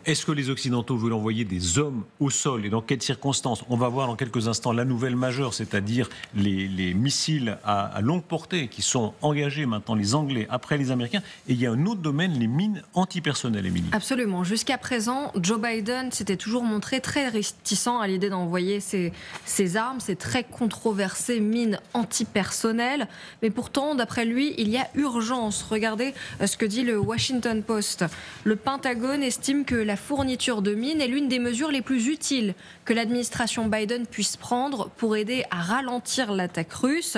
Est-ce que les Occidentaux veulent envoyer des hommes au sol et dans quelles circonstances? On va voir dans quelques instants la nouvelle majeure, c'est-à-dire les missiles à longue portée qui sont engagés maintenant, les Anglais après les Américains. Et il y a un autre domaine, les mines antipersonnelles, Émilie. Absolument. Jusqu'à présent, Joe Biden s'était toujours montré très réticent à l'idée d'envoyer ces armes, ces très controversées mines antipersonnelles. Mais pourtant, d'après lui, il y a urgence. Regardez ce que dit le Washington Post. Le Pentagone estime que la fourniture de mines est l'une des mesures les plus utiles que l'administration Biden puisse prendre pour aider à ralentir l'attaque russe.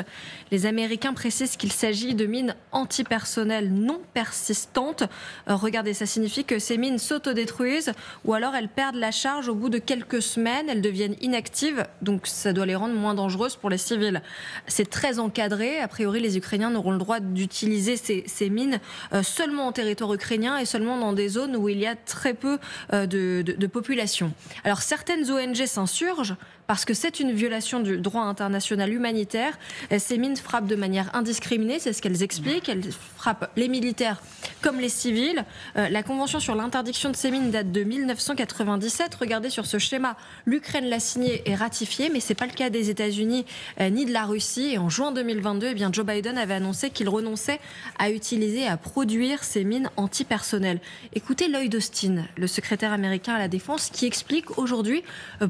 Les Américains précisent qu'il s'agit de mines antipersonnelles non persistantes. Regardez, ça signifie que ces mines s'autodétruisent ou alors elles perdent la charge au bout de quelques semaines, elles deviennent inactives, donc ça doit les rendre moins dangereuses pour les civils. C'est très encadré. A priori, les Ukrainiens n'auront le droit d'utiliser ces mines seulement en territoire ukrainien et seulement dans des zones où il y a très peu de population. Alors certaines ONG s'insurgent parce que c'est une violation du droit international humanitaire. Ces mines frappent de manière indiscriminée, c'est ce qu'elles expliquent. Elles frappent les militaires comme les civils. La convention sur l'interdiction de ces mines date de 1997. Regardez sur ce schéma, l'Ukraine l'a signé et ratifié, mais ce n'est pas le cas des États-Unis ni de la Russie. Et en juin 2022, eh bien, Joe Biden avait annoncé qu'il renonçait à utiliser et à produire ces mines antipersonnelles. Écoutez Lloyd Austin, le secrétaire américain à la Défense, qui explique aujourd'hui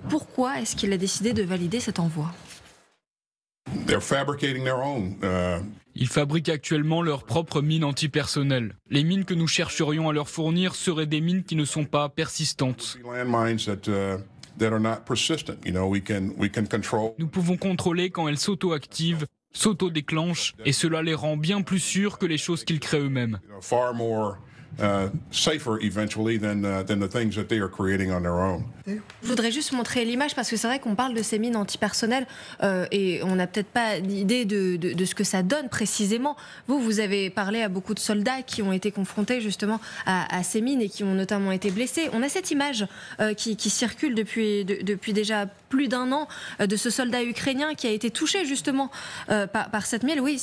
pourquoi est-ce qu'il a décidé de valider cet envoi. Ils fabriquent actuellement leurs propres mines antipersonnelles. Les mines que nous chercherions à leur fournir seraient des mines qui ne sont pas persistantes. Nous pouvons contrôler quand elles s'auto-activent, s'auto-déclenchent, et cela les rend bien plus sûrs que les choses qu'ils créent eux-mêmes. Je voudrais juste montrer l'image parce que c'est vrai qu'on parle de ces mines antipersonnelles et on n'a peut-être pas d'idée de ce que ça donne précisément. Vous avez parlé à beaucoup de soldats qui ont été confrontés justement à ces mines et qui ont notamment été blessés. On a cette image qui circule depuis déjà plus d'un an de ce soldat ukrainien qui a été touché justement par cette mine. Oui,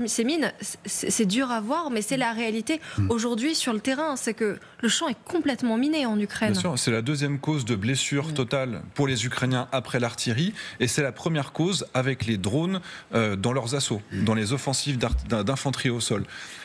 ces mines, c'est dur à voir, mais c'est la réalité aujourd'hui sur le terrain. C'est que le champ est complètement miné en Ukraine. Bien sûr, c'est la deuxième cause de blessure totale pour les Ukrainiens après l'artillerie, et c'est la première cause avec les drones dans leurs assauts, dans les offensives d'infanterie au sol.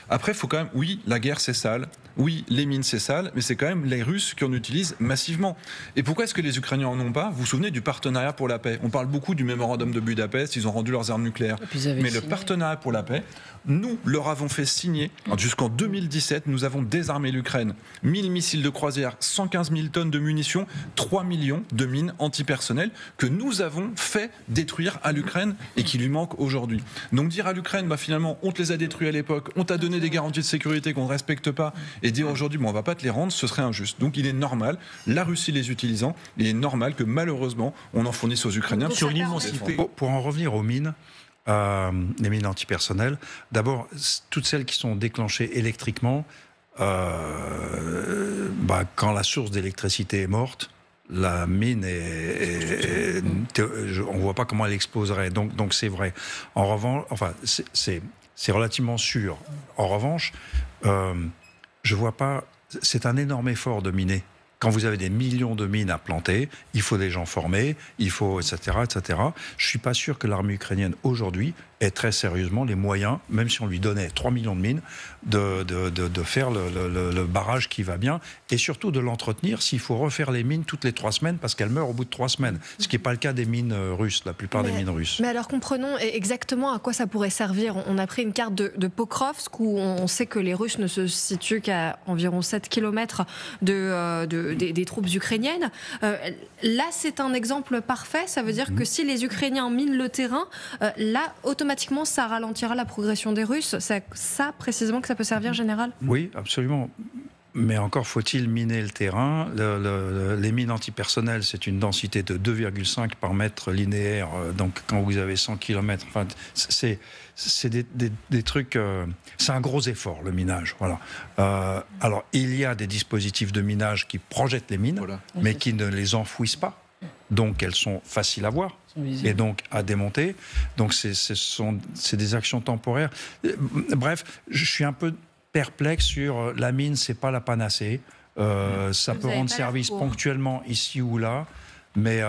Après, il faut quand même, oui, la guerre c'est sale, oui, les mines c'est sale, mais c'est quand même les Russes qui en utilisent massivement. Et pourquoi est-ce que les Ukrainiens en ont pas? Vous vous souvenez du partenariat pour la paix? On parle beaucoup du mémorandum de Budapest, ils ont rendu leurs armes nucléaires. Mais le partenariat pour la paix, nous leur avons fait signer, jusqu'en 2017, nous avons désarmé l'Ukraine. 1000 missiles de croisière, 115 000 tonnes de munitions, 3 millions de mines antipersonnelles que nous avons fait détruire à l'Ukraine et qui lui manquent aujourd'hui. Donc dire à l'Ukraine, finalement, on te les a détruits à l'époque, on t'a donné des garanties de sécurité qu'on ne respecte pas, et dire aujourd'hui, on ne va pas te les rendre, ce serait injuste. Donc il est normal, la Russie les utilisant, il est normal que malheureusement, on en fournisse aux Ukrainiens. Sur une immensité. Pour en revenir aux mines, les mines antipersonnelles, d'abord, toutes celles qui sont déclenchées électriquement, quand la source d'électricité est morte, la mine on ne voit pas comment elle exploserait. Donc c'est vrai. En revanche, c'est relativement sûr. En revanche, je vois pas. C'est un énorme effort de miner. Quand vous avez des millions de mines à planter, il faut des gens formés, il faut etc. Je suis pas sûr que l'armée ukrainienne aujourd'hui ait très sérieusement les moyens, même si on lui donnait 3 millions de mines, de faire le barrage qui va bien, et surtout de l'entretenir s'il faut refaire les mines toutes les 3 semaines parce qu'elles meurent au bout de 3 semaines, ce qui n'est pas le cas des mines russes, la plupart des mines russes. Mais alors comprenons exactement à quoi ça pourrait servir. On a pris une carte de Pokrovsk où on sait que les Russes ne se situent qu'à environ 7 km des troupes ukrainiennes. Là, c'est un exemple parfait. Ça veut dire que si les Ukrainiens minent le terrain, là, automatiquement, ça ralentira la progression des Russes. C'est ça, précisément, que ça peut servir, général? Oui, absolument. Mais encore faut-il miner le terrain. Les mines antipersonnelles, c'est une densité de 2,5 par mètre linéaire. Donc, quand vous avez 100 km, c'est des trucs... c'est un gros effort, le minage. Voilà. Alors, il y a des dispositifs de minage qui projettent les mines, mais qui ne les enfouissent pas. Donc, elles sont faciles à voir et donc à démonter. Donc, c'est des actions temporaires. Bref, je suis un peu perplexe sur la mine, c'est pas la panacée. ça Vous peut avez rendre pas service l'air pour. ponctuellement ici ou là. Mais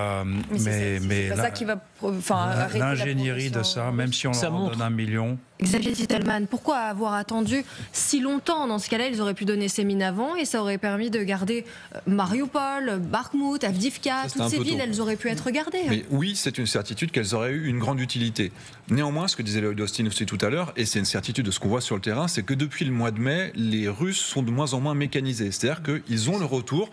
c'est pas ça qui va arrêter la l'ingénierie de progression ça, même si on Ça leur en montre. donne 1 million, Xavier Zittelman, pourquoi avoir attendu si longtemps? Dans ce cas-là, ils auraient pu donner ces mines avant et ça aurait permis de garder Mariupol, Bakhmout, Avdivka, Ça, c'était toutes un ces peu villes, tôt. elles auraient pu être gardées. Mais oui, c'est une certitude qu'elles auraient eu une grande utilité. Néanmoins, ce que disait Lloyd Austin aussi tout à l'heure, et c'est une certitude de ce qu'on voit sur le terrain, c'est que depuis le mois de mai, les Russes sont de moins en moins mécanisés. C'est-à-dire qu'ils ont le retour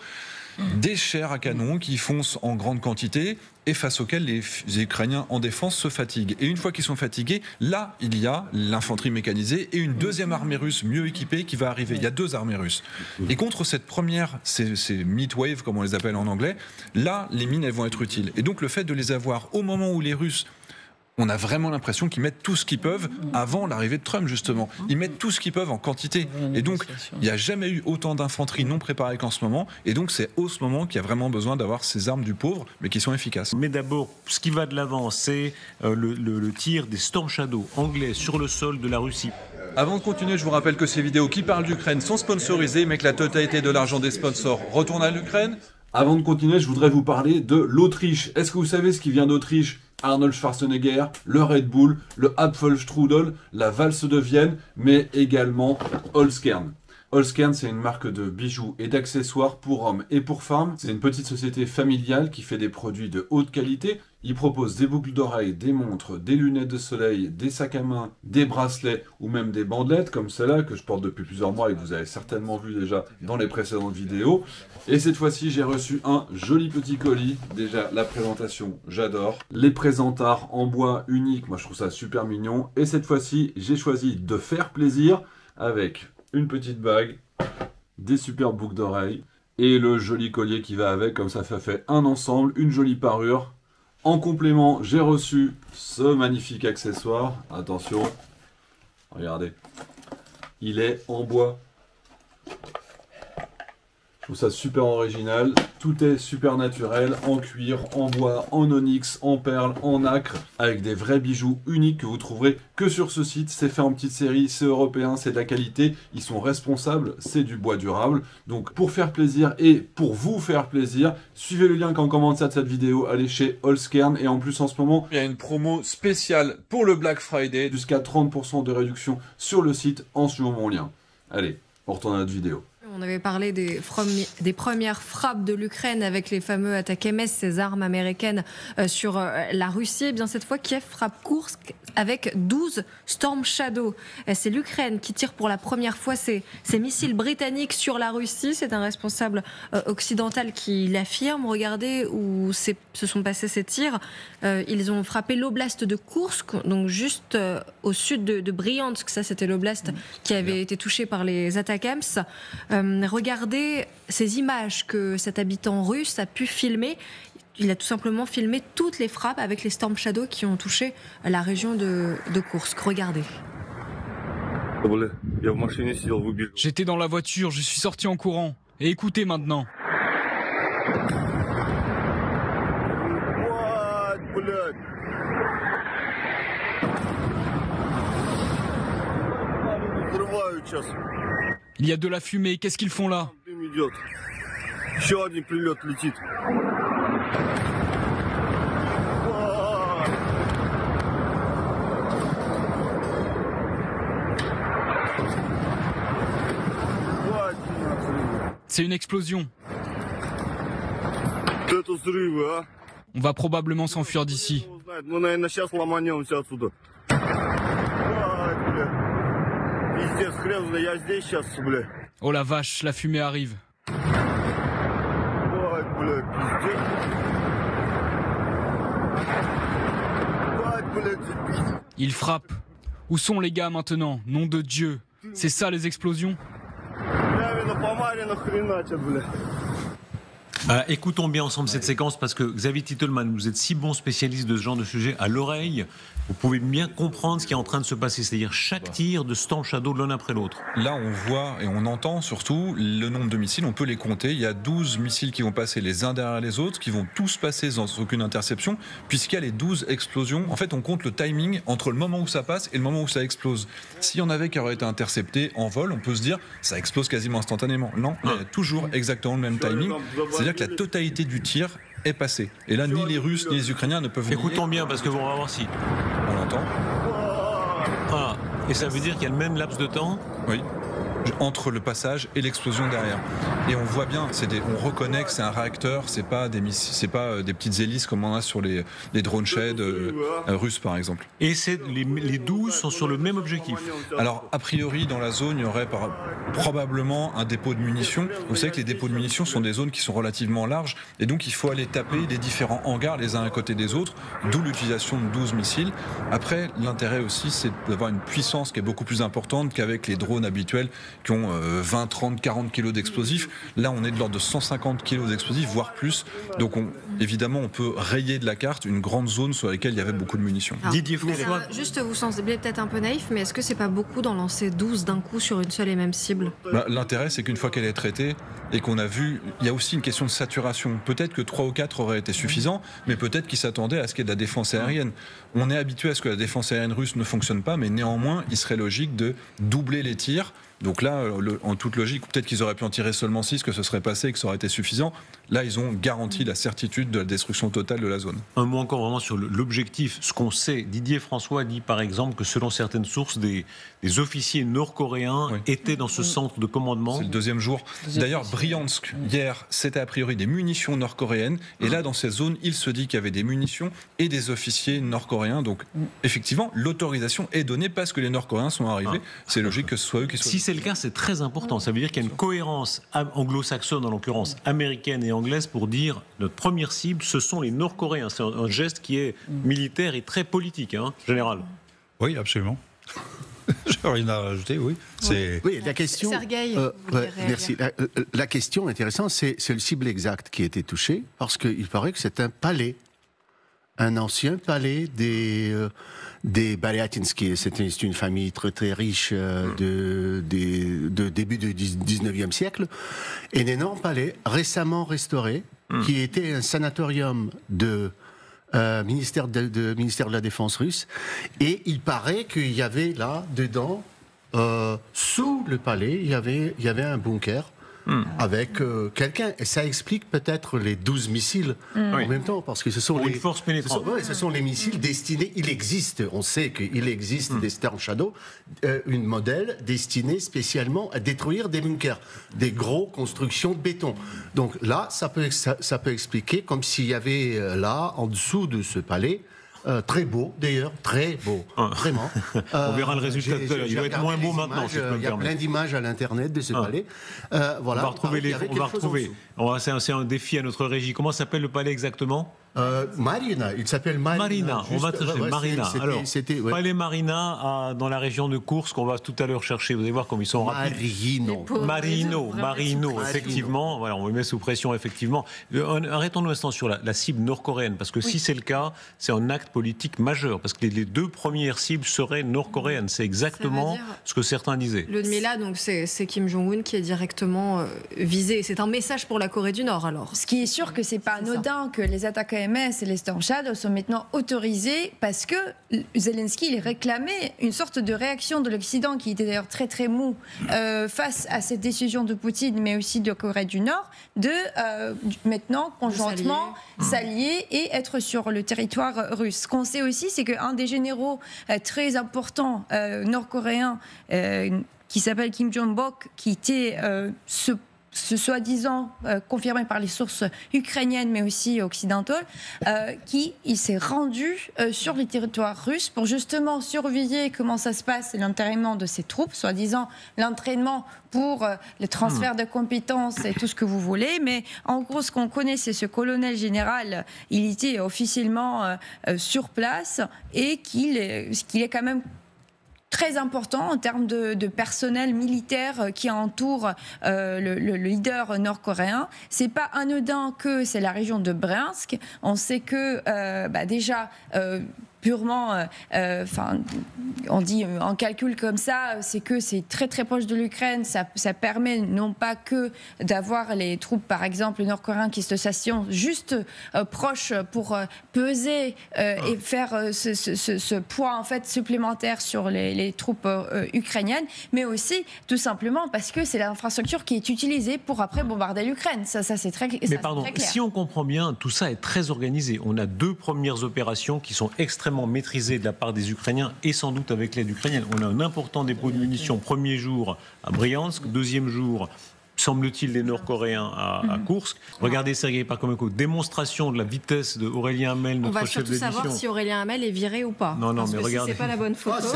des chars à canon qui foncent en grande quantité et face auxquels les Ukrainiens en défense se fatiguent. Et une fois qu'ils sont fatigués, là, il y a l'infanterie mécanisée et une deuxième armée russe mieux équipée qui va arriver. Il y a 2 armées russes. Et contre cette première, ces mid-wave, comme on les appelle en anglais, là, les mines, elles vont être utiles. Et donc, le fait de les avoir au moment où les Russes, on a vraiment l'impression qu'ils mettent tout ce qu'ils peuvent avant l'arrivée de Trump, justement. Ils mettent tout ce qu'ils peuvent en quantité. Et donc, il n'y a jamais eu autant d'infanterie non préparée qu'en ce moment. Et donc, c'est au ce moment qu'il y a vraiment besoin d'avoir ces armes du pauvre, mais qui sont efficaces. Mais d'abord, ce qui va de l'avant, c'est le tir des Storm Shadow anglais sur le sol de la Russie. Avant de continuer, je vous rappelle que ces vidéos qui parlent d'Ukraine sont sponsorisées, mais que la totalité de l'argent des sponsors retourne à l'Ukraine. Avant de continuer, je voudrais vous parler de l'Autriche. Est-ce que vous savez ce qui vient d'Autriche? Arnold Schwarzenegger, le Red Bull, le Apfelstrudel, la valse de Vienne, mais également Holzkern. Holzkern, c'est une marque de bijoux et d'accessoires pour hommes et pour femmes. C'est une petite société familiale qui fait des produits de haute qualité. Ils proposent des boucles d'oreilles, des montres, des lunettes de soleil, des sacs à main, des bracelets ou même des bandelettes comme celle-là que je porte depuis plusieurs mois et que vous avez certainement vu déjà dans les précédentes vidéos. Et cette fois-ci, j'ai reçu un joli petit colis. Déjà, la présentation, j'adore. Les présentards en bois unique, moi je trouve ça super mignon. Et cette fois-ci, j'ai choisi de faire plaisir avec une petite bague, des super boucles d'oreilles et le joli collier qui va avec, comme ça fait un ensemble, une jolie parure. En complément, j'ai reçu ce magnifique accessoire. Attention, regardez, il est en bois. Je trouve ça super original. Tout est super naturel, en cuir, en bois, en onyx, en perles, en nacre, avec des vrais bijoux uniques que vous trouverez que sur ce site. C'est fait en petite série, c'est européen, c'est de la qualité. Ils sont responsables, c'est du bois durable. Donc pour faire plaisir et pour vous faire plaisir, suivez le lien qui est en commentaire de cette vidéo. Allez chez Holzkern. Et en plus en ce moment, il y a une promo spéciale pour le Black Friday. Jusqu'à 30% de réduction sur le site en suivant mon lien. Allez, on retourne à notre vidéo. On avait parlé des premières frappes de l'Ukraine avec les fameux ATACMS, ces armes américaines sur la Russie. Et bien cette fois, Kiev frappe Koursk avec 12 Storm Shadow. C'est l'Ukraine qui tire pour la première fois ces missiles britanniques sur la Russie. C'est un responsable occidental qui l'affirme. Regardez où se sont passés ces tirs. Ils ont frappé l'oblast de Koursk, donc juste au sud de Bryansk. Ça, c'était l'oblast qui avait été touché par les ATACMS. Regardez ces images que cet habitant russe a pu filmer. Il a tout simplement filmé toutes les frappes avec les Storm Shadow qui ont touché la région de Koursk. Regardez. J'étais dans la voiture, je suis sorti en courant. Et écoutez maintenant. Il y a de la fumée, qu'est-ce qu'ils font là? C'est une explosion. On va probablement s'enfuir d'ici. Oh la vache, la fumée arrive. Ils frappent. Où sont les gars maintenant? Nom de Dieu. C'est ça les explosions? Écoutons bien ensemble cette séquence parce que Xavier Titelman, vous êtes si bon spécialiste de ce genre de sujet. À l'oreille, vous pouvez bien comprendre ce qui est en train de se passer, c'est-à-dire chaque tir de Storm Shadow l'un après l'autre. Là, on voit et on entend surtout le nombre de missiles, on peut les compter. Il y a 12 missiles qui vont passer les uns derrière les autres, qui vont tous passer sans aucune interception, puisqu'il y a les 12 explosions. En fait, on compte le timing entre le moment où ça passe et le moment où ça explose. S'il y en avait qui auraient été interceptés en vol, on peut se dire ça explose quasiment instantanément. Non, il y a toujours exactement le même timing. C'est-à-dire que la totalité du tir est passée. Et là, ni les Russes ni les Ukrainiens ne peuvent... Écoutons bien, parce que on va voir si... On l'entend. Ah, et ça veut dire qu'il y a le même laps de temps? Oui. Entre le passage et l'explosion derrière. Et on voit bien, on reconnaît que c'est un réacteur, c'est pas des petites hélices comme on a sur les drones Shed russes par exemple. Et les 12 sont sur le même objectif? Alors a priori dans la zone il y aurait probablement un dépôt de munitions. Vous savez que les dépôts de munitions sont des zones qui sont relativement larges et donc il faut aller taper les différents hangars les uns à côté des autres, d'où l'utilisation de 12 missiles. Après l'intérêt aussi c'est d'avoir une puissance qui est beaucoup plus importante qu'avec les drones habituels qui ont 20, 30, 40 kilos d'explosifs. Là, on est de l'ordre de 150 kilos d'explosifs, voire plus. Donc, évidemment, on peut rayer de la carte une grande zone sur laquelle il y avait beaucoup de munitions. Alors, Didier François. Juste, vous semblez peut-être un peu naïf, mais est-ce que c'est pas beaucoup d'en lancer 12 d'un coup sur une seule et même cible? L'intérêt, c'est qu'une fois qu'elle est traitée et qu'on a vu, il y a aussi une question de saturation. Peut-être que 3 ou 4 auraient été suffisants, mais peut-être qu'ils s'attendaient à ce qu'il y ait de la défense aérienne. On est habitué à ce que la défense aérienne russe ne fonctionne pas, mais néanmoins, il serait logique de doubler les tirs. Donc là, en toute logique, peut-être qu'ils auraient pu en tirer seulement 6, que ce serait passé et que ça aurait été suffisant. Là, ils ont garanti la certitude de la destruction totale de la zone. Un mot encore vraiment sur l'objectif. Ce qu'on sait, Didier François dit par exemple que selon certaines sources, des officiers nord-coréens étaient dans ce centre de commandement. C'est le deuxième jour. D'ailleurs, Bryansk, hier, c'était a priori des munitions nord-coréennes. Et là, dans cette zone, il se dit qu'il y avait des munitions et des officiers nord-coréens. Donc, effectivement, l'autorisation est donnée parce que les Nord-Coréens sont arrivés. C'est logique que ce soit eux qui soient... Si c'est le cas, c'est très important. Ça veut dire qu'il y a une cohérence anglo-saxonne, en l'occurrence américaine et anglaise, pour dire notre première cible, ce sont les Nord-Coréens. C'est un geste qui est militaire et très politique, général. Oui, absolument. J'ai rien à rajouter, oui. Oui, la question. Sergueï, merci. La question intéressante, c'est le cible exact qui a été touché, parce qu'il paraît que c'est un palais, un ancien palais des Baliatinsky. C'était une famille très très riche de début du 19e siècle. Et un énorme palais récemment restauré, qui était un sanatorium de ministère de la Défense russe. Et il paraît qu'il y avait là, dedans, sous le palais, il y avait un bunker. Avec quelqu'un, et ça explique peut-être les 12 missiles en même temps, parce que ce sont une force pénétrante. Ce sont les missiles destinés, il existe, on sait qu'il existe des Storm Shadow, une modèle destinée spécialement à détruire des bunkers, des gros constructions de béton. Donc là, ça peut expliquer comme s'il y avait là, en dessous de ce palais, très beau d'ailleurs, très beau, vraiment. On verra le résultat tout à l'heure. Il va être moins beau maintenant. Il y a plein d'images à l'internet de ce palais. Voilà, on va retrouver c'est un défi à notre régie. Comment s'appelle le palais exactement? Marina, il s'appelle Marina. On va chercher Marina. Alors, palais Marina dans la région de Kursk, qu'on va tout à l'heure chercher. Vous allez voir comme ils sont rapides. Marino, effectivement. Voilà, on le met sous pression, effectivement. Arrêtons-nous un instant sur la cible nord-coréenne, parce que si c'est le cas, c'est un acte politique majeur, parce que les 2 premières cibles seraient nord-coréennes. C'est exactement ce que certains disaient. Le demi-là, donc c'est Kim Jong-un qui est directement visé. C'est un message pour la Corée du Nord, alors. Ce qui est sûr que c'est pas anodin que les attaques AMS et les Storm Shadow sont maintenant autorisés parce que Zelensky il réclamait une sorte de réaction de l'Occident qui était d'ailleurs très très mou face à cette décision de Poutine, mais aussi de Corée du Nord, de maintenant conjointement s'allier et être sur le territoire russe. Ce qu'on sait aussi, c'est qu'un des généraux très importants nord-coréens qui s'appelle Kim Jong-bok, qui était ce soi-disant confirmé par les sources ukrainiennes mais aussi occidentales, il s'est rendu sur les territoires russes pour justement surveiller comment ça se passe, l'entraînement de ses troupes, soi-disant l'entraînement pour le transfert de compétences et tout ce que vous voulez. Mais en gros, ce qu'on connaît, c'est ce colonel général, il était officiellement sur place et qu'il est quand même très important en termes de personnel militaire qui entoure le leader nord-coréen. C'est pas anodin que c'est la région de Bryansk. On sait que déjà purement, on dit en calcul comme ça, c'est que c'est très très proche de l'Ukraine. Ça permet non pas que d'avoir les troupes, par exemple, nord-coréennes qui se stationnent juste proches pour peser et faire ce poids en fait supplémentaire sur les troupes ukrainiennes, mais aussi tout simplement parce que c'est l'infrastructure qui est utilisée pour après bombarder l'Ukraine. Ça c'est très, mais pardon, très clair. Si on comprend bien, tout ça est très organisé. On a 2 premières opérations qui sont extrêmement maîtrisées de la part des Ukrainiens et sans doute avec l'aide ukrainienne. On a un important dépôt de munitions premier jour à Bryansk, deuxième jour semble-t-il, des Nord-Coréens à Koursk. Regardez Sergei Parkhomenko, démonstration de la vitesse de Aurélien Hamel, notre chef d'édition. On va surtout savoir si Aurélien Hamel est viré ou pas. Non, parce mais que regardez. Si c'est pas la bonne photo.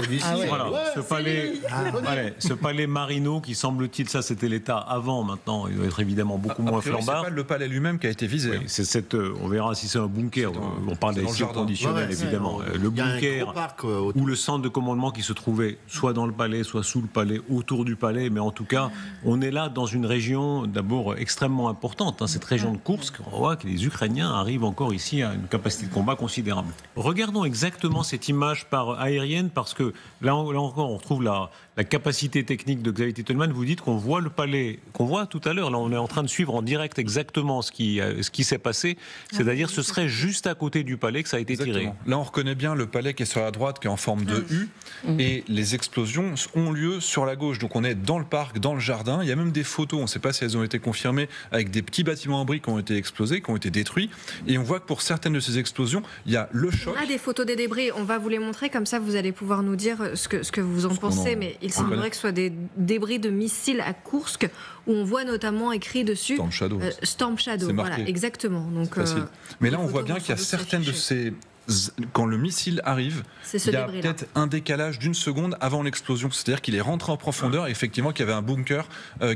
Ce palais Marino qui semble-t-il, ça c'était l'état avant, maintenant il doit être évidemment beaucoup moins flambard. C'est pas le palais lui-même qui a été visé. Oui, c'est on verra si c'est un bunker. On parle des sites conditionnels évidemment. Le bunker ou le centre de commandement qui se trouvait soit dans le palais, soit sous le palais, autour du palais. Mais en tout cas, on est là dans une région d'abord extrêmement importante, cette région de Koursk. On voit que les Ukrainiens arrivent encore ici à une capacité de combat considérable. Regardons exactement cette image par aérienne, parce que là encore on retrouve la capacité technique de Xavier Titelman. Vous dites qu'on voit le palais, qu'on voit tout à l'heure. Là, on est en train de suivre en direct exactement ce qui s'est passé. C'est-à-dire, ce serait juste à côté du palais que ça a été tiré. Là, on reconnaît bien le palais qui est sur la droite, qui est en forme de U, et les explosions ont lieu sur la gauche. Donc, on est dans le parc, dans le jardin. Il y a même des photos, on ne sait pas si elles ont été confirmées, avec des petits bâtiments en briques qui ont été explosés, qui ont été détruits. Et on voit que pour certaines de ces explosions, il y a le choc. On a des photos des débris. On va vous les montrer, comme ça, vous allez pouvoir nous dire ce que vous en pensez. Mais il semblerait que ce soit des débris de missiles à Koursk, où on voit notamment écrit dessus Storm Shadow. Storm Shadow, voilà, exactement. Donc, mais là, on voit bien qu'il y a certaines de ces... Quand le missile arrive, il y a peut-être un décalage d'une seconde avant l'explosion. C'est-à-dire qu'il est rentré en profondeur et effectivement qu'il y avait un bunker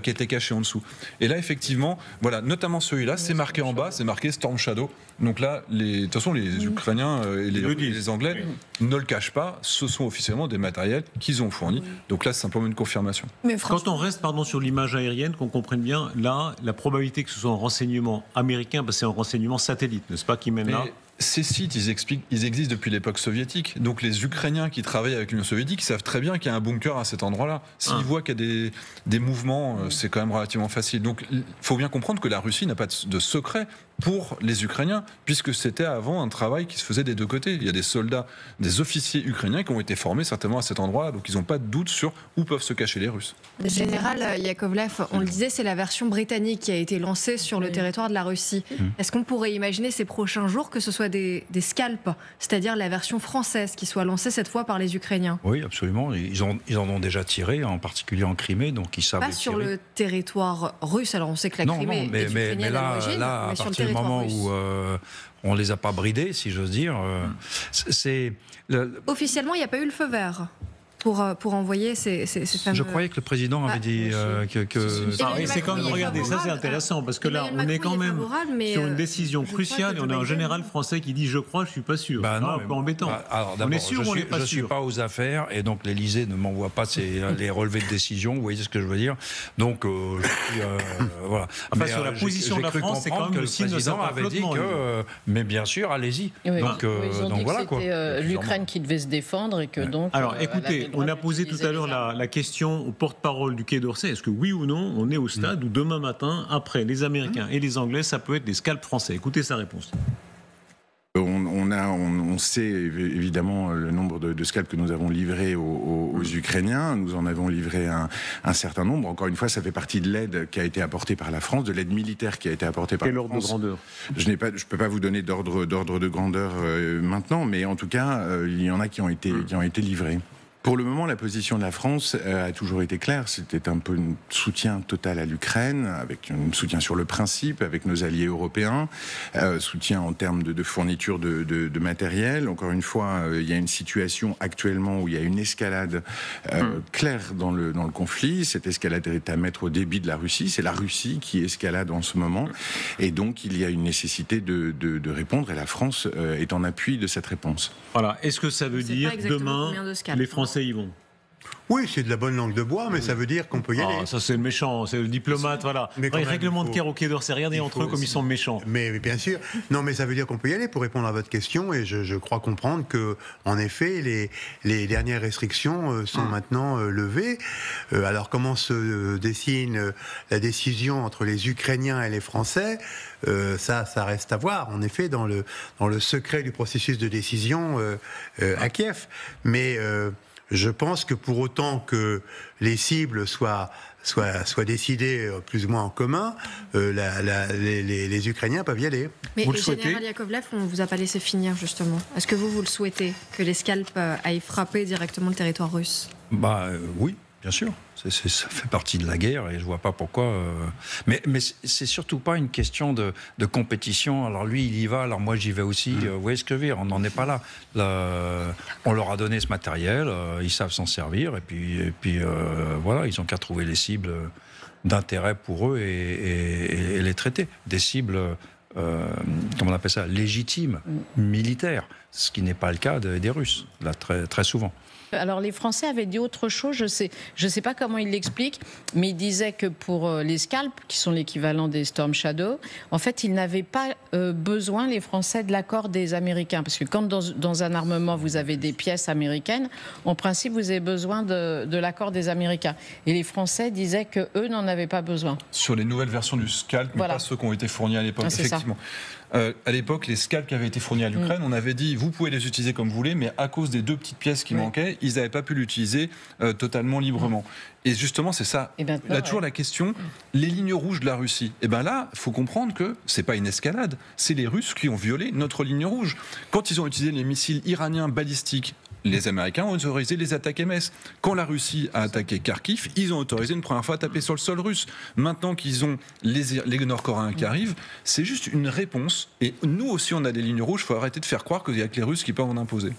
qui était caché en dessous. Et là, effectivement, voilà, notamment celui-là, c'est marqué en bas, c'est marqué Storm Shadow. Donc là, de toute façon, les Ukrainiens et les Anglais ne le cachent pas. Ce sont officiellement des matériels qu'ils ont fournis. Donc là, c'est simplement une confirmation. Mais quand on reste sur l'image aérienne, qu'on comprenne bien, là, la probabilité que ce soit un renseignement américain, c'est un renseignement satellite, n'est-ce pas, qui mène là. Ces sites, ils existent depuis l'époque soviétique. Donc les Ukrainiens qui travaillent avec l'Union soviétique, ils savent très bien qu'il y a un bunker à cet endroit-là. S'ils voient qu'il y a des mouvements, c'est quand même relativement facile. Donc il faut bien comprendre que la Russie n'a pas de secret pour les Ukrainiens, puisque c'était avant un travail qui se faisait des deux côtés. Il y a des soldats, des officiers ukrainiens qui ont été formés certainement à cet endroit-là. Donc ils n'ont pas de doute sur où peuvent se cacher les Russes. Général Yakovlev, on le disait, c'est la version britannique qui a été lancée sur le territoire de la Russie. Est-ce qu'on pourrait imaginer ces prochains jours que ce soit des scalps, c'est-à-dire la version française qui soit lancée cette fois par les Ukrainiens? Oui, absolument. Ils en ont déjà tiré, en particulier en Crimée, donc ils savent. Pas sur le territoire russe. Alors on sait que la Crimée est ukrainienne à l'origine, mais sur le territoire moment russe. où on les a pas bridés, si j'ose dire, Officiellement, il n'y a pas eu le feu vert pour envoyer ces fameux... Je croyais que le président avait dit que... c'est quand même, regardez, ça c'est intéressant, parce que là, on est quand même sur une décision cruciale, et on a un général français qui dit « je crois, je ne suis pas sûr ». C'est un peu embêtant. Alors, on est sûr ou on n'est pas sûr? Je ne suis pas aux affaires, et donc l'Élysée ne m'envoie pas les relevés de décision, vous voyez ce que je veux dire. Donc, voilà. Enfin, sur la position de la France, c'est quand même le signe de sa avait dit que, mais bien sûr, allez-y. Donc voilà quoi. C'était l'Ukraine qui devait se défendre, et que donc... Alors, écoutez, on a posé tout à l'heure la question au porte-parole du Quai d'Orsay. Est-ce que oui ou non, on est au stade où demain matin, après les Américains et les Anglais, ça peut être des scalps français? Écoutez sa réponse. On sait évidemment le nombre de scalps que nous avons livrés aux Ukrainiens. Nous en avons livré un certain nombre. Encore une fois, ça fait partie de l'aide qui a été apportée par la France, de l'aide militaire qui a été apportée par la France. Quel ordre de grandeur? Je peux pas vous donner d'ordre de grandeur maintenant, mais en tout cas, il y en a qui ont été livrés. Pour le moment, la position de la France a toujours été claire. C'était un peu un soutien total à l'Ukraine, avec un soutien sur le principe, avec nos alliés européens, soutien en termes de fourniture de matériel. Encore une fois, il y a une situation actuellement où il y a une escalade claire dans le conflit. Cette escalade est à mettre au débit de la Russie. C'est la Russie qui escalade en ce moment. Et donc, il y a une nécessité de répondre, et la France est en appui de cette réponse. Voilà. Est-ce que ça veut dire demain, les Français y vont? Oui, c'est de la bonne langue de bois, mais ça veut dire qu'on peut y aller. Ça, c'est le méchant, c'est le diplomate, voilà. Mais quand règlement de guerre au Quai d'Orsay, regardez entre eux comme ils sont méchants. Mais bien sûr. Non, mais ça veut dire qu'on peut y aller pour répondre à votre question, et je crois comprendre que, en effet, les dernières restrictions sont maintenant levées. Alors, comment se dessine la décision entre les Ukrainiens et les Français ? Ça reste à voir, en effet, dans le secret du processus de décision à Kiev. Mais je pense que pour autant que les cibles soient décidées plus ou moins en commun, les Ukrainiens peuvent y aller. Mais le général Yakovlev, on ne vous a pas laissé finir, justement. Est-ce que vous le souhaitez, que les scalps aillent frapper directement le territoire russe ? Oui, bien sûr. Ça fait partie de la guerre et je vois pas pourquoi. Mais c'est surtout pas une question de compétition. Alors lui, il y va, alors moi j'y vais aussi. Vous voyez ce que je veux dire ? On n'en est pas là. On leur a donné ce matériel, ils savent s'en servir et puis voilà, ils ont qu'à trouver les cibles d'intérêt pour eux et les traiter. Des cibles, comment on appelle ça, légitimes, militaires. Ce qui n'est pas le cas des Russes, là, très, très souvent. Alors les Français avaient dit autre chose, je sais pas comment ils l'expliquent, mais ils disaient que pour les scalps, qui sont l'équivalent des Storm Shadow, en fait ils n'avaient pas besoin, les Français, de l'accord des Américains. Parce que quand dans un armement vous avez des pièces américaines, en principe vous avez besoin de l'accord des Américains. Et les Français disaient qu'eux n'en avaient pas besoin. Sur les nouvelles versions du scalp, mais pas ceux qui ont été fournis à l'époque, effectivement. À l'époque, les scalps qui avaient été fournis à l'Ukraine, on avait dit vous pouvez les utiliser comme vous voulez, mais à cause des 2 petites pièces qui manquaient, ils n'avaient pas pu l'utiliser totalement librement. Et justement, c'est ça. Là, toujours la question, les lignes rouges de la Russie. Et bien là, il faut comprendre que c'est pas une escalade, c'est les Russes qui ont violé notre ligne rouge. Quand ils ont utilisé les missiles iraniens balistiques, les Américains ont autorisé les attaques MS. Quand la Russie a attaqué Kharkiv, ils ont autorisé une première fois à taper sur le sol russe. Maintenant qu'ils ont les Nord-Coréens qui arrivent, c'est juste une réponse. Et nous aussi, on a des lignes rouges. Il faut arrêter de faire croire qu'il y a que les Russes qui peuvent en imposer.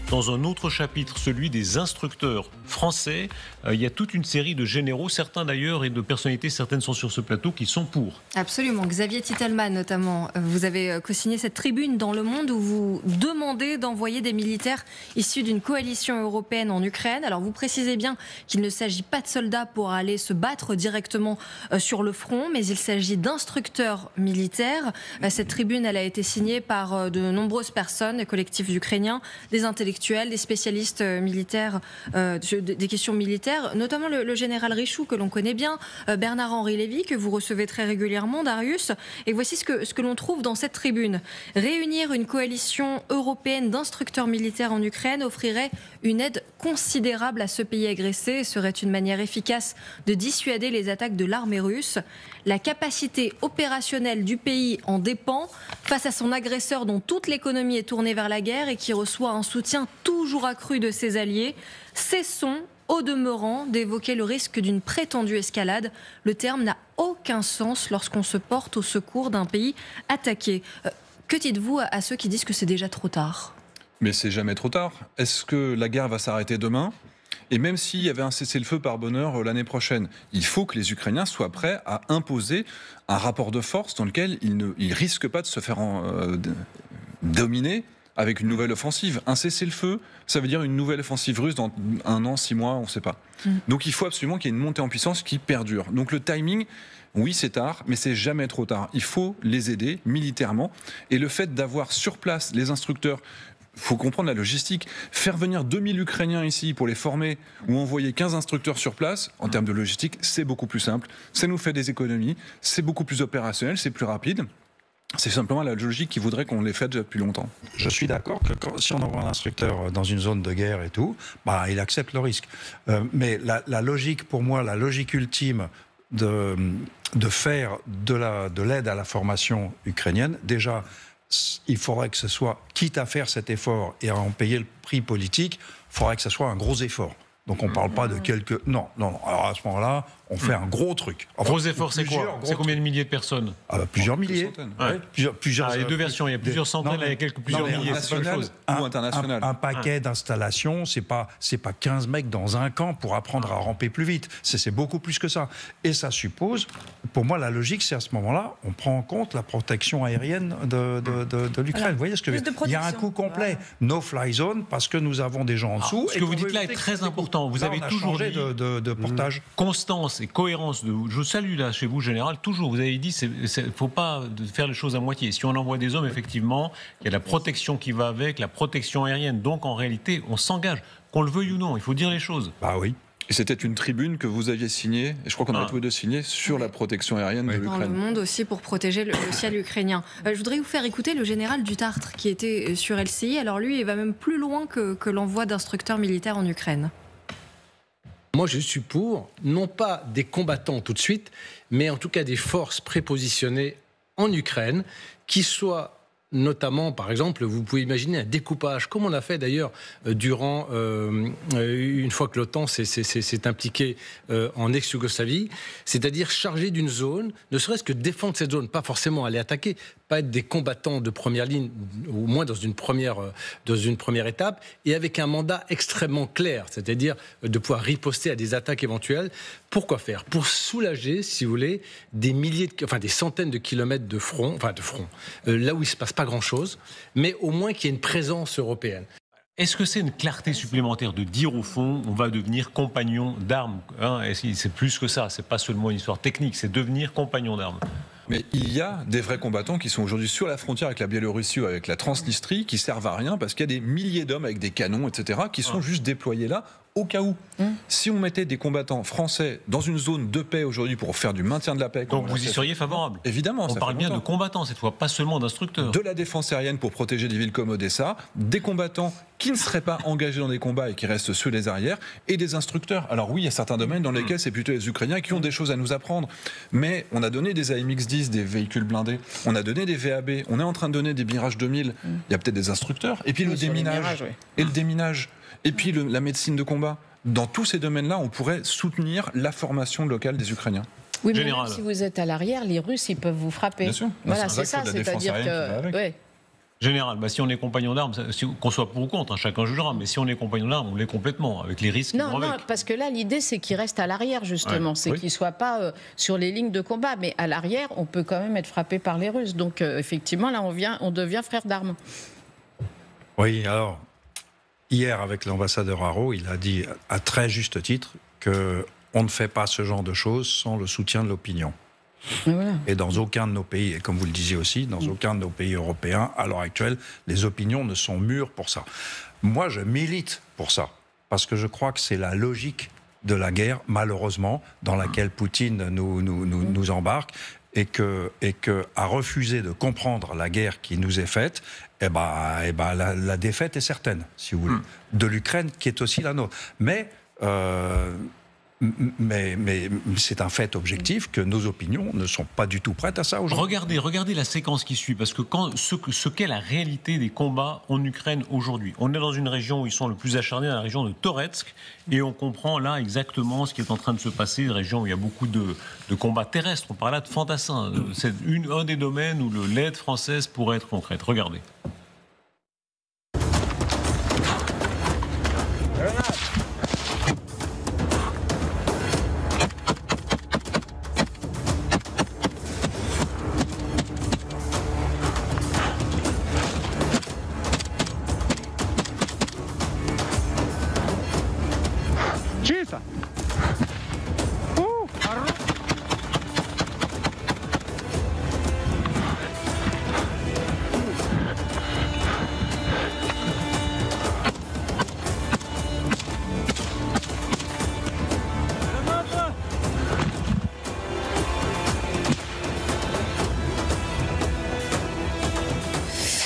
Dans un autre chapitre, celui des instructeurs français, il y a toute une série de généraux, certains d'ailleurs, et de personnalités, certaines sont sur ce plateau, qui sont pour. Absolument. Xavier Titelman, notamment. Vous avez co-signé cette tribune dans Le Monde où vous demandez d'envoyer des militaires issus d'une coalition européenne en Ukraine. Alors, vous précisez bien qu'il ne s'agit pas de soldats pour aller se battre directement sur le front, mais il s'agit d'instructeurs militaires. Cette tribune, elle a été signée par de nombreuses personnes, des collectifs ukrainiens, des intellectuels, des spécialistes militaires, des questions militaires, notamment le général Richoux, que l'on connaît bien, Bernard-Henri Lévy, que vous recevez très régulièrement, Darius. Et voici ce que l'on trouve dans cette tribune. Réunir une coalition européenne d'instructeurs militaires en Ukraine offrirait une aide considérable à ce pays agressé et serait une manière efficace de dissuader les attaques de l'armée russe. La capacité opérationnelle du pays en dépend face à son agresseur dont toute l'économie est tournée vers la guerre et qui reçoit un soutien toujours accru de ses alliés. Cessons, au demeurant, d'évoquer le risque d'une prétendue escalade. Le terme n'a aucun sens lorsqu'on se porte au secours d'un pays attaqué. Que dites-vous à ceux qui disent que c'est déjà trop tard ? Mais c'est jamais trop tard. Est-ce que la guerre va s'arrêter demain ? Et même s'il y avait un cessez-le-feu par bonheur l'année prochaine, il faut que les Ukrainiens soient prêts à imposer un rapport de force dans lequel ils ne risquent pas de se faire dominer avec une nouvelle offensive. Un cessez-le-feu, ça veut dire une nouvelle offensive russe dans 1 an, 6 mois, on ne sait pas. Donc il faut absolument qu'il y ait une montée en puissance qui perdure. Donc le timing, oui c'est tard, mais c'est jamais trop tard. Il faut les aider militairement. Et le fait d'avoir sur place les instructeurs, il faut comprendre la logistique. Faire venir 2000 Ukrainiens ici pour les former ou envoyer 15 instructeurs sur place, en termes de logistique, c'est beaucoup plus simple. Ça nous fait des économies, c'est beaucoup plus opérationnel, c'est plus rapide. C'est simplement la logique qui voudrait qu'on les fasse depuis longtemps. Je suis d'accord que si on envoie un instructeur dans une zone de guerre et tout, il accepte le risque. Mais la logique, pour moi, la logique ultime de faire de l'aide à la formation ukrainienne, déjà, il faudrait que ce soit, quitte à faire cet effort et à en payer le prix politique, il faudrait que ce soit un gros effort. Donc on ne parle pas de quelques... Non. Alors à ce moment-là, on fait un gros truc. Enfin, gros effort, c'est quoi? C'est combien de milliers de personnes? Plusieurs milliers. Plusieurs, il y a deux versions, il y a plusieurs centaines, il y a plusieurs milliers. C'est pas chose. Un paquet d'installations, c'est pas 15 mecs dans un camp pour apprendre à ramper plus vite. C'est beaucoup plus que ça. Et ça suppose, pour moi, la logique, c'est à ce moment-là, on prend en compte la protection aérienne de l'Ukraine. Vous voyez ce que je veux dire? Il y a un coût complet, no-fly zone, parce que nous avons des gens en dessous. Ce que vous dites là est très important. Vous avez toujours dit de portage. Constance et cohérence. Je salue là chez vous, général. Toujours, vous avez dit, il ne faut pas faire les choses à moitié. Si on envoie des hommes, effectivement, il y a la protection qui va avec, la protection aérienne. Donc, en réalité, on s'engage, qu'on le veuille ou non. Il faut dire les choses. Bah oui. Et c'était une tribune que vous aviez signée, et je crois qu'on a tous les deux signé, sur la protection aérienne de l'Ukraine. Dans le monde aussi pour protéger le ciel ukrainien. Je voudrais vous faire écouter le général Dutartre qui était sur LCI. Alors lui, il va même plus loin que l'envoi d'instructeurs militaires en Ukraine. Moi, je suis pour, non pas des combattants tout de suite, mais en tout cas des forces prépositionnées en Ukraine qui soient... Notamment, par exemple, vous pouvez imaginer un découpage, comme on a fait d'ailleurs durant, une fois que l'OTAN s'est impliquée en ex-Yougoslavie, c'est-à-dire chargé d'une zone, ne serait-ce que défendre cette zone, pas forcément aller attaquer, pas être des combattants de première ligne, au moins dans une première étape, et avec un mandat extrêmement clair, c'est-à-dire de pouvoir riposter à des attaques éventuelles. Pourquoi faire? Pour soulager, si vous voulez, des centaines de kilomètres de front, là où il ne se passe pas grand-chose, mais au moins qu'il y ait une présence européenne. Est-ce que c'est une clarté supplémentaire de dire au fond, on va devenir compagnon d'armes, hein? C'est plus que ça, c'est pas seulement une histoire technique, c'est devenir compagnon d'armes. Mais il y a des vrais combattants qui sont aujourd'hui sur la frontière avec la Biélorussie ou avec la Transnistrie qui servent à rien parce qu'il y a des milliers d'hommes avec des canons, etc., qui sont juste déployés là au cas où. Si on mettait des combattants français dans une zone de paix aujourd'hui pour faire du maintien de la paix... Donc vous y seriez favorable? Évidemment. On parle bien de combattants cette fois, pas seulement d'instructeurs. De la défense aérienne pour protéger des villes comme Odessa, des combattants qui ne seraient pas engagés dans des combats et qui restent sur les arrières, et des instructeurs. Alors oui, il y a certains domaines dans lesquels c'est plutôt les Ukrainiens qui ont des choses à nous apprendre. Mais on a donné des AMX-10, des véhicules blindés, on a donné des VAB, on est en train de donner des Mirage 2000, il y a peut-être des instructeurs, et puis le déminage, et le déminage, et puis la médecine de combat. Dans tous ces domaines-là, on pourrait soutenir la formation locale des Ukrainiens. Oui, mais même si vous êtes à l'arrière, les Russes, ils peuvent vous frapper. Bien sûr. Voilà, c'est ça, c'est-à-dire que... Général, si on est compagnon d'armes, qu'on soit pour ou contre, hein, chacun jugera, mais si on est compagnon d'armes, on l'est complètement, avec les risques. Non, parce que là, l'idée, c'est qu'ils restent à l'arrière, justement. C'est qu'ils ne soient pas sur les lignes de combat. Mais à l'arrière, on peut quand même être frappé par les Russes. Donc, effectivement, là, on devient frère d'armes. Oui, alors, hier, avec l'ambassadeur Haro, il a dit, à très juste titre, qu'on ne fait pas ce genre de choses sans le soutien de l'opinion. Voilà. Et dans aucun de nos pays, et comme vous le disiez aussi, dans aucun de nos pays européens, à l'heure actuelle, les opinions ne sont mûres pour ça. Moi, je milite pour ça, parce que je crois que c'est la logique de la guerre, malheureusement, dans laquelle Poutine nous embarque, et que à refuser de comprendre la guerre qui nous est faite, la défaite est certaine, si vous voulez, de l'Ukraine, qui est aussi la nôtre. Mais c'est un fait objectif que nos opinions ne sont pas du tout prêtes à ça aujourd'hui. Regardez la séquence qui suit, parce que ce qu'est la réalité des combats en Ukraine aujourd'hui. On est dans une région où ils sont le plus acharnés, dans la région de Toretsk, et on comprend là exactement ce qui est en train de se passer, une région où il y a beaucoup de combats terrestres. On parle là de fantassins. C'est un des domaines où l'aide française pourrait être concrète. Regardez.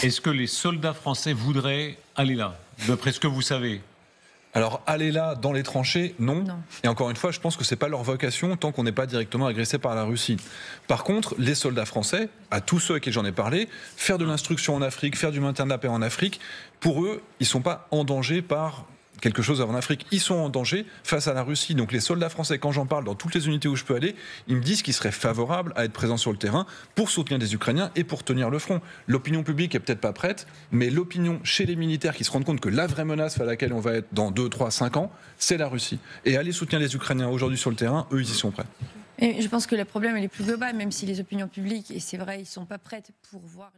Est-ce que les soldats français voudraient aller là, d'après ce que vous savez? Alors, aller là, dans les tranchées, non. Et encore une fois, je pense que ce n'est pas leur vocation tant qu'on n'est pas directement agressé par la Russie. Par contre, les soldats français, à tous ceux à qui j'en ai parlé, faire de l'instruction en Afrique, faire du maintien de la paix en Afrique, pour eux, ils ne sont pas en danger par quelque chose en Afrique. Ils sont en danger face à la Russie. Donc les soldats français, quand j'en parle dans toutes les unités où je peux aller, ils me disent qu'ils seraient favorables à être présents sur le terrain pour soutenir les Ukrainiens et pour tenir le front. L'opinion publique est peut-être pas prête, mais l'opinion chez les militaires qui se rendent compte que la vraie menace à laquelle on va être dans 2, 3, 5 ans, c'est la Russie. Et aller soutenir les Ukrainiens aujourd'hui sur le terrain, eux, ils y sont prêts. Et je pense que le problème est plus global, même si les opinions publiques, et c'est vrai, ils ne sont pas prêtes pour voir...